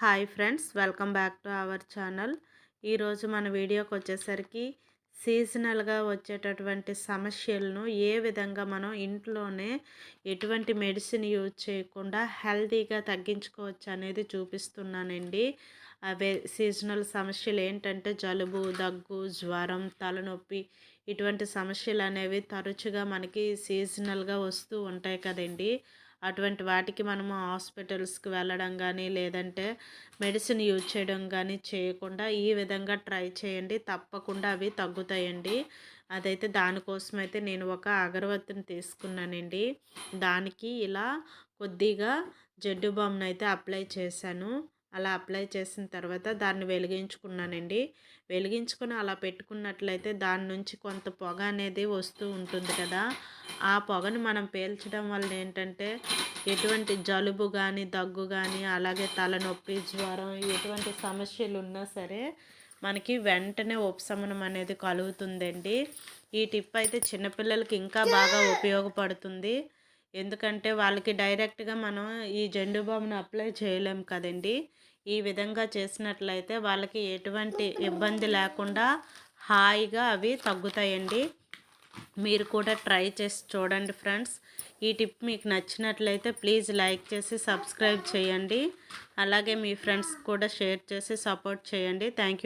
Hi friends, welcome back to our channel. ఈరోజు మన వీడియోకి వచ్చేసరికి సీజనల్గా వచ్చేటటువంటి సమస్యలను ఏ విధంగా మనం ఇంట్లోనే ఎటువంటి మెడిసిన్ యూజ్ చేయకుండా హెల్తీగా తగ్గించుకోవచ్చు అనేది చూపిస్తున్నానండి. అవే సీజనల్ సమస్యలు ఏంటంటే జలుబు, దగ్గు, జ్వరం, తలనొప్పి ఇటువంటి సమస్యలు అనేవి తరచుగా మనకి సీజనల్గా వస్తూ ఉంటాయి కదండి. అటువంటి వాటికి మనము హాస్పిటల్స్కి వెళ్ళడం కానీ లేదంటే మెడిసిన్ యూజ్ చేయడం కానీ చేయకుండా ఈ విధంగా ట్రై చేయండి, తప్పకుండా అవి తగ్గుతాయండి. అదైతే దానికోసమైతే నేను ఒక అగరబత్తిని తీసుకున్నానండి. దానికి ఇలా కొద్దిగా జెడ్డు బామ్ని అయితే అప్లై చేశాను. అలా అప్లై చేసిన తర్వాత దాన్ని వెలిగించుకున్నానండి. వెలిగించుకొని అలా పెట్టుకున్నట్లయితే దాని నుంచి కొంత పొగ అనేది వస్తూ ఉంటుంది కదా. ఆ పొగను మనం పీల్చడం వల్ల ఏంటంటే ఎటువంటి జలుబు కానీ, దగ్గు కానీ, అలాగే తలనొప్పి, జ్వరం ఎటువంటి సమస్యలు ఉన్నా సరే మనకి వెంటనే ఉపశమనం అనేది కలుగుతుందండి. ఈ టిప్ అయితే చిన్నపిల్లలకి ఇంకా బాగా ఉపయోగపడుతుంది. ఎందుకంటే వాళ్ళకి డైరెక్ట్గా మనం ఈ జెండు బామ్ను అప్లై చేయలేం కదండి. ఈ విధంగా చేసినట్లయితే వాళ్ళకి ఎటువంటి ఇబ్బంది లేకుండా హాయిగా అవి తగ్గుతాయండి. మీరు కూడా ట్రై చేసి చూడండి ఫ్రెండ్స్. ఈ టిప్ మీకు నచ్చినట్లయితే ప్లీజ్ లైక్ చేసి సబ్స్క్రైబ్ చేయండి. అలాగే మీ ఫ్రెండ్స్ కూడా షేర్ చేసి సపోర్ట్ చేయండి. Thank you.